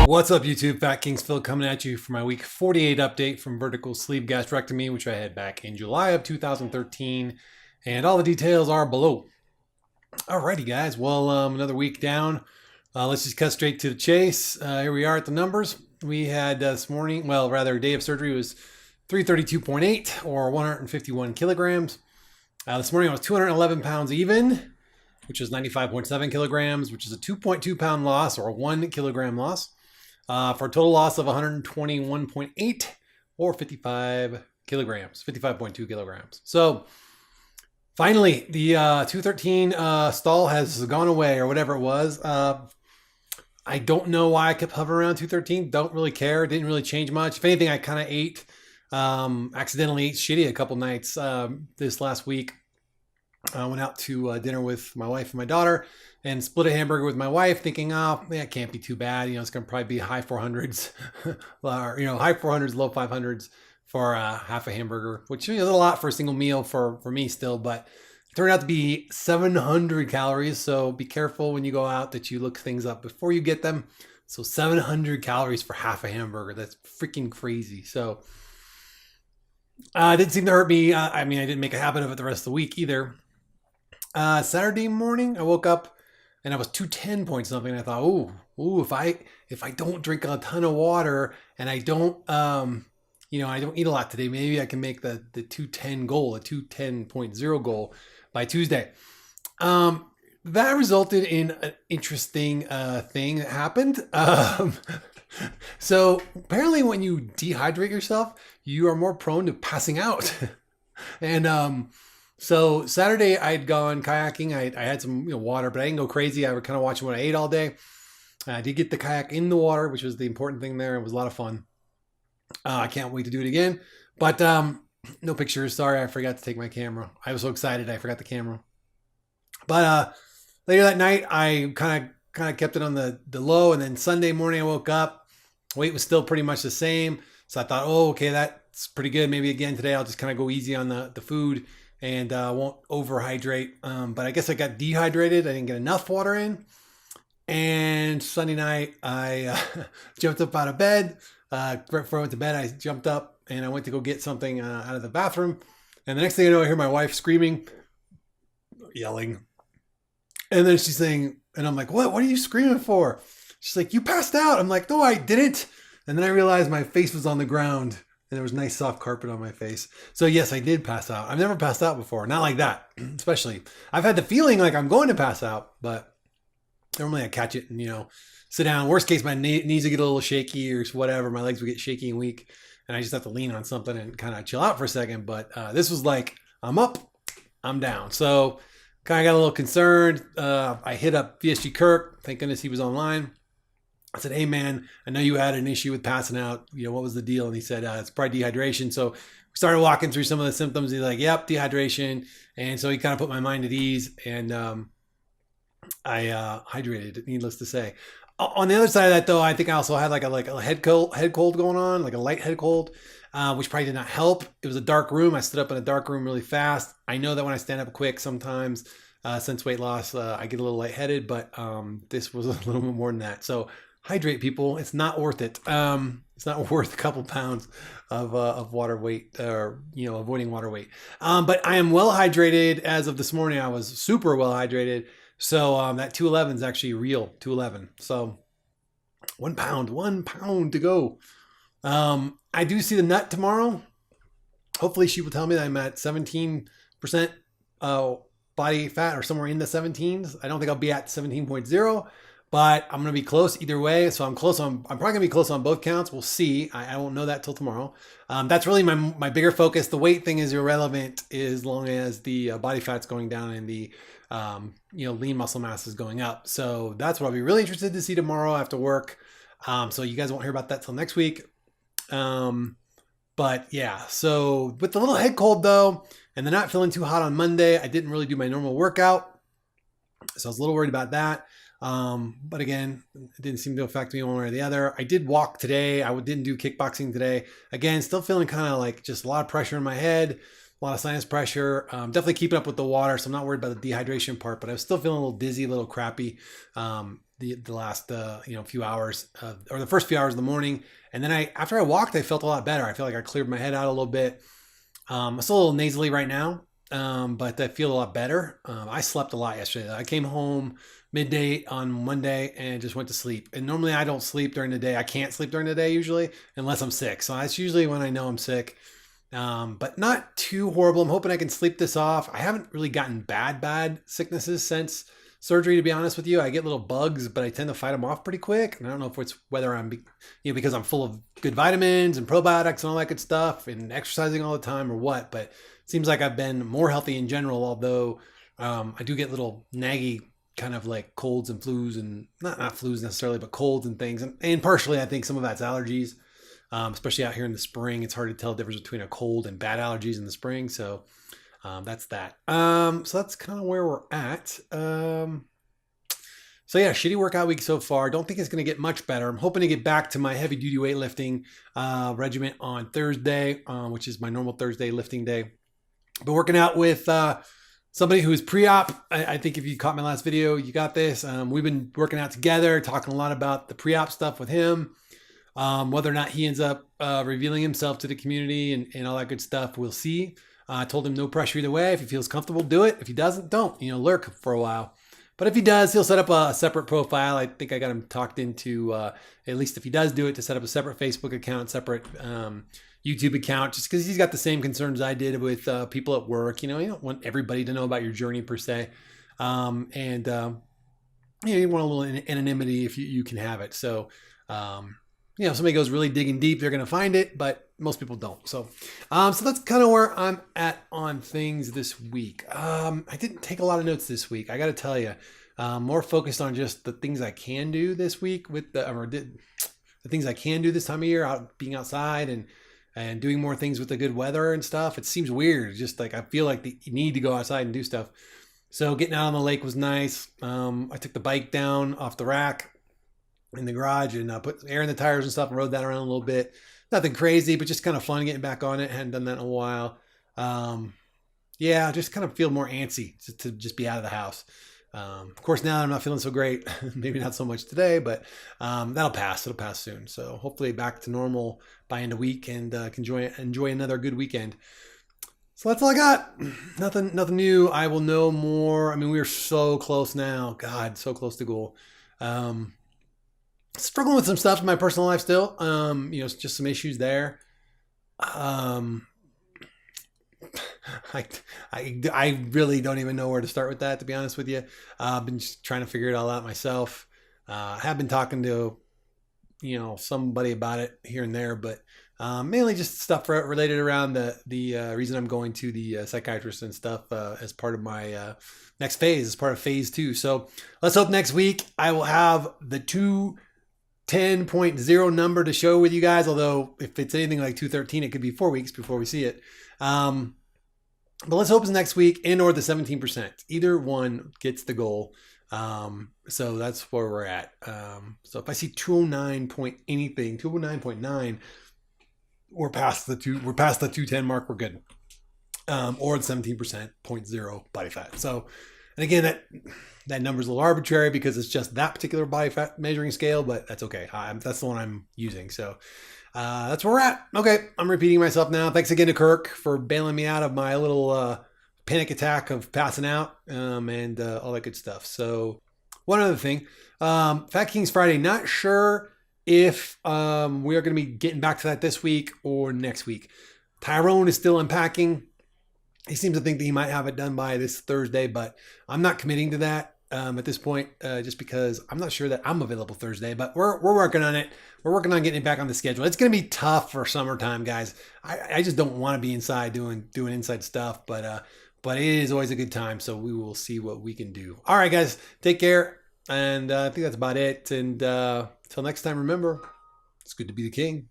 What's up, YouTube? Fat Kings Phil coming at you for my week 48 update from vertical sleeve gastrectomy, which I had back in July of 2013, and all the details are below. Alrighty, guys. Well, another week down. Let's just cut straight to the chase. Here we are at the numbers. We had this morning, well, rather, day of surgery was 332.8 or 151 kilograms. This morning I was 211 pounds even, which is 95.7 kilograms, which is a 2.2 pound loss or a 1 kilogram loss. For a total loss of 121.8 or 55 kilograms, 55.2 kilograms. So finally, the 213 stall has gone away or whatever it was. I don't know why I kept hovering around 213. Don't really care. Didn't really change much. If anything, I kind of accidentally ate shitty a couple nights this last week. I went out to dinner with my wife and my daughter and split a hamburger with my wife thinking, oh, yeah, it can't be too bad. You know, it's going to probably be high 400s, or, you know, high 400s, low 500s for half a hamburger, which is a lot for a single meal for me still, but it turned out to be 700 calories. So be careful when you go out that you look things up before you get them. So 700 calories for half a hamburger. That's freaking crazy. So it didn't seem to hurt me. I mean, I didn't make a habit of it the rest of the week either. Saturday morning, I woke up and I was 210 point something. And I thought, ooh, if I don't drink a ton of water and I don't, you know, I don't eat a lot today, maybe I can make the 210 goal, a 210.0 goal by Tuesday. That resulted in an interesting thing that happened. So apparently when you dehydrate yourself, you are more prone to passing out. And so Saturday I had gone kayaking. I had some water, but I didn't go crazy. I was kind of watching what I ate all day. I did get the kayak in the water, which was the important thing there. It was a lot of fun. I can't wait to do it again. But no pictures. Sorry, I forgot to take my camera. I was so excited I forgot the camera. But later that night, I kind of kept it on the low. And then Sunday morning I woke up. Weight was still pretty much the same. So I thought, oh, okay, that's pretty good. Maybe again today I'll just kind of go easy on the food and won't overhydrate. But I guess I got dehydrated. I didn't get enough water in. And Sunday night, I jumped up out of bed. Right before I went to bed, I jumped up and I went to go get something out of the bathroom. And the next thing I know, I hear my wife screaming, yelling. And then she's saying, and I'm like, what are you screaming for? She's like, you passed out. I'm like, no, I didn't. And then I realized my face was on the ground. And there was nice soft carpet on my face. So yes, I did pass out. I've never passed out before. Not like that, especially. I've had the feeling like I'm going to pass out, but normally I catch it and, sit down. Worst case, my knees would get a little shaky or whatever. My legs would get shaky and weak. And I just have to lean on something and kind of chill out for a second. But this was like, I'm up, I'm down. So kind of got a little concerned. I hit up VSG Kirk. Thank goodness he was online. I said, hey, man, I know you had an issue with passing out. What was the deal? And he said, it's probably dehydration. So we started walking through some of the symptoms. He's like, yep, dehydration. And so he kind of put my mind at ease. And I hydrated, needless to say. On the other side of that, though, I think I also had like a head cold going on, like a light head cold, which probably did not help. It was a dark room. I stood up in a dark room really fast. I know that when I stand up quick, sometimes since weight loss, I get a little lightheaded, but this was a little bit more than that. So hydrate, people. It's not worth it. It's not worth a couple pounds of water weight or, avoiding water weight. But I am well hydrated as of this morning. I was super well hydrated. So that 211 is actually real 211. So 1 pound to go. I do see the nut tomorrow. Hopefully she will tell me that I'm at 17% body fat or somewhere in the 17s. I don't think I'll be at 17.0. But I'm going to be close either way. So I'm close on, I'm probably going to be close on both counts. We'll see. I won't know that till tomorrow. That's really my bigger focus. The weight thing is irrelevant as long as the body fat's going down and the, lean muscle mass is going up. So that's what I'll be really interested to see tomorrow after work. So you guys won't hear about that till next week. But yeah, so with the little head cold though, and then not feeling too hot on Monday, I didn't really do my normal workout. So I was a little worried about that. But again, it didn't seem to affect me one way or the other. I did walk today. I didn't do kickboxing today. Again, still feeling kind of like just a lot of pressure in my head. a lot of sinus pressure. Definitely keeping up with the water, so I'm not worried about the dehydration part, but I was still feeling a little dizzy, a little crappy the last few hours, or the first few hours of the morning. And then after I walked, I felt a lot better. I feel like I cleared my head out a little bit. I'm still a little nasally right now, but I feel a lot better. I slept a lot yesterday. I came home midday on Monday and just went to sleep. And normally I don't sleep during the day. I can't sleep during the day usually unless I'm sick. So that's usually when I know I'm sick. But not too horrible. I'm hoping I can sleep this off. I haven't really gotten bad sicknesses since surgery, to be honest with you. I get little bugs, but I tend to fight them off pretty quick. And I don't know if it's whether I'm, because I'm full of good vitamins and probiotics and all that good stuff and exercising all the time or what, but it seems like I've been more healthy in general, although I do get little naggy kind of like colds and flus, and not flus necessarily, but colds and things. And partially, I think some of that's allergies, especially out here in the spring. It's hard to tell the difference between a cold and bad allergies in the spring. So that's that. So that's kind of where we're at. So yeah, shitty workout week so far. Don't think it's going to get much better. I'm hoping to get back to my heavy duty weightlifting regimen on Thursday, which is my normal Thursday lifting day. Been working out with somebody who is pre-op. I think if you caught my last video, you got this. We've been working out together, talking a lot about the pre-op stuff with him. Whether or not he ends up revealing himself to the community and all that good stuff, we'll see. I told him no pressure either way. If he feels comfortable, do it. If he doesn't, don't. Lurk for a while. But if he does, he'll set up a separate profile. I think I got him talked into, at least if he does do it, to set up a separate Facebook account, separate YouTube account, just because he's got the same concerns I did with people at work. You don't want everybody to know about your journey per se. You want a little anonymity if you can have it. So, if somebody goes really digging deep, they're going to find it, but most people don't. So that's kind of where I'm at on things this week. I didn't take a lot of notes this week. I got to tell you, more focused on just the things I can do this week the things I can do this time of year, being outside and doing more things with the good weather and stuff. It seems weird. Just like I feel like you need to go outside and do stuff. So getting out on the lake was nice. I took the bike down off the rack in the garage and put air in the tires and stuff and rode that around a little bit. Nothing crazy, but just kind of fun getting back on it. Hadn't done that in a while. Just kind of feel more antsy to just be out of the house. Of course, now I'm not feeling so great. Maybe not so much today, but that'll pass. It'll pass soon. So hopefully back to normal by end of week and enjoy another good weekend. So that's all I got. Nothing new. I will know more. I mean, we are so close now. God, so close to goal. Struggling with some stuff in my personal life still. Just some issues there. I really don't even know where to start with that, to be honest with you. I've been just trying to figure it all out myself. I have been talking to, somebody about it here and there, but mainly just stuff related around the reason I'm going to the psychiatrist and stuff as part of my next phase, as part of phase 2. So let's hope next week I will have the 210.0 number to show with you guys. Although if it's anything like 213, it could be 4 weeks before we see it. But let's hope it's next week or the 17%. Either one gets the goal. So that's where we're at. So if I see 209.9, we're past the 210 mark. We're good. Or the 17.0 body fat. So, and again, that number is a little arbitrary because it's just that particular body fat measuring scale, but that's okay. That's the one I'm using. So that's where we're at. Okay, I'm repeating myself now. Thanks again to Kirk for bailing me out of my little panic attack of passing out and all that good stuff. So one other thing, Fat Kings Friday, not sure if we are going to be getting back to that this week or next week. Tyrone is still unpacking. He seems to think that he might have it done by this Thursday, but I'm not committing to that at this point, just because I'm not sure that I'm available Thursday, but we're working on it. We're working on getting it back on the schedule. It's going to be tough for summertime, guys. I just don't want to be inside doing inside stuff, but it is always a good time. So we will see what we can do. All right, guys, take care. And I think that's about it. And till next time, remember, it's good to be the king.